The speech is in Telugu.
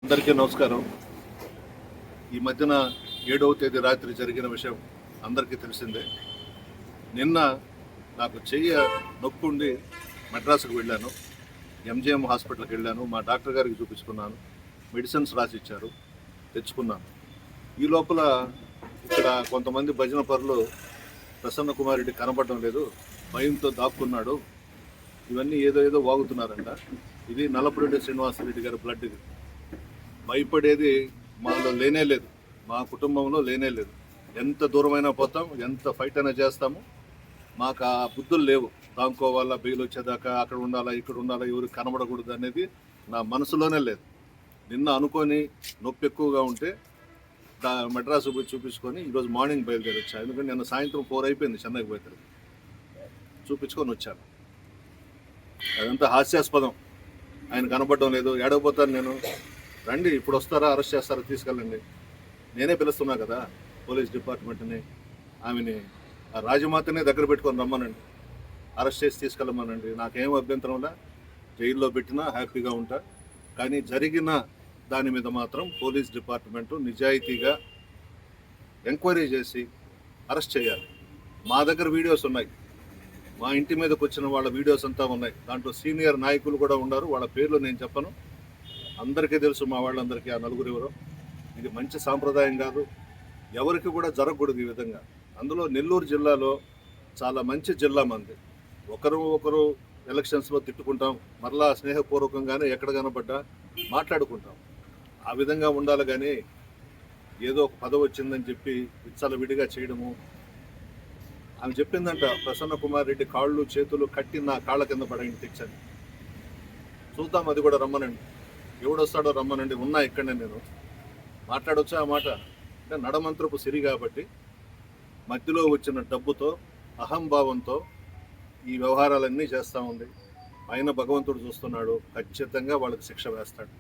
అందరికీ నమస్కారం. ఈ మధ్యన 7వ తేదీ రాత్రి జరిగిన విషయం అందరికీ తెలిసిందే. నిన్న నాకు చెయ్యి నొప్పుండి మద్రాసుకు వెళ్ళాను. ఎంజిఎం హాస్పిటల్కి వెళ్ళాను. మా డాక్టర్ గారికి చూపించుకున్నాను. మెడిసిన్స్ రాసిచ్చారు, తెచ్చుకున్నాను. ఈ లోపల ఇక్కడ కొంతమంది భజన పరులు ప్రసన్న కుమార్ రెడ్డి కనపడడం లేదు, భయంతో దాక్కున్నాడు, ఇవన్నీ ఏదో వాగుతున్నారంట. ఇది నల్లపురెడ్డి శ్రీనివాసరెడ్డి గారి బ్లడ్. ఇది భయపడేది మాలో లేనే లేదు, మా కుటుంబంలో లేనే లేదు. ఎంత దూరమైనా పోతాం, ఎంత ఫైట్ అయినా చేస్తాము. మాకు ఆ బుద్ధులు లేవు. దాంకోవాలా, బెయిల్ వచ్చేదాకా అక్కడ ఉండాలా, ఇక్కడ ఉండాలా, ఎవరికి కనబడకూడదు అనేది నా మనసులోనే లేదు. నిన్న అనుకొని నొప్పి ఎక్కువగా ఉంటే మెడ్రాసు పోయి చూపించుకొని ఈరోజు మార్నింగ్ బయలుదేరి వచ్చాను. ఎందుకంటే నిన్న సాయంత్రం 4 అయిపోయింది చెన్నైకి పోతే. చూపించుకొని వచ్చాను. అదంతా హాస్యాస్పదం. ఆయన కనపడడం లేదు, ఏడవపోతాను నేను. రండి, ఇప్పుడు వస్తారా, అరెస్ట్ చేస్తారా, తీసుకెళ్ళండి. నేనే పిలుస్తున్నా కదా పోలీస్ డిపార్ట్మెంట్ని, ఆమెని ఆ రాజమాతనే దగ్గర పెట్టుకొని రమ్మనండి, అరెస్ట్ చేసి తీసుకెళ్ళమనండి. నాకేం అభ్యంతరంలా, జైల్లో పెట్టినా హ్యాపీగా ఉంటా. కానీ జరిగిన దాని మీద మాత్రం పోలీస్ డిపార్ట్మెంటు నిజాయితీగా ఎంక్వైరీ చేసి అరెస్ట్ చేయాలి. మా దగ్గర వీడియోస్ ఉన్నాయి, మా ఇంటి మీదకి వచ్చిన వాళ్ళ వీడియోస్ అంతా ఉన్నాయి. దాంట్లో సీనియర్ నాయకులు కూడా ఉన్నారు. వాళ్ళ పేర్లు నేను చెప్పను, అందరికీ తెలుసు. మా వాళ్ళందరికీ ఆ నలుగురు ఎవరో. ఇది మంచి సాంప్రదాయం కాదు, ఎవరికి కూడా జరగకూడదు ఈ విధంగా. అందులో నెల్లూరు జిల్లాలో చాలా మంచి జిల్లా మంది. ఒకరు ఎలక్షన్స్లో తిట్టుకుంటాం, మరలా స్నేహపూర్వకంగానే ఎక్కడ కనబడ్డా మాట్లాడుకుంటాం. ఆ విధంగా ఉండాలి. కానీ ఏదో ఒక పదవి వచ్చిందని చెప్పి విచ్చలవిడిగా చేయడము. ఆమె చెప్పిందంట, ప్రసన్న కుమార్ రెడ్డి కాళ్ళు చేతులు కట్టి నా కాళ్ళ కింద పడండి తెచ్చని. చూద్దాం, అది కూడా రమ్మనండి. ఎవడొస్తాడో రమ్మనండి, ఉన్నా ఇక్కడనే నేను. మాట్లాడొచ్చా ఆ మాట? అంటే నడమంత్రపు సిరి కాబట్టి మధ్యలో వచ్చిన డబ్బుతో, అహంభావంతో ఈ వ్యవహారాలన్నీ చేస్తూ ఉంది. పైన భగవంతుడు చూస్తున్నాడు, ఖచ్చితంగా వాళ్ళకి శిక్ష వేస్తాడు.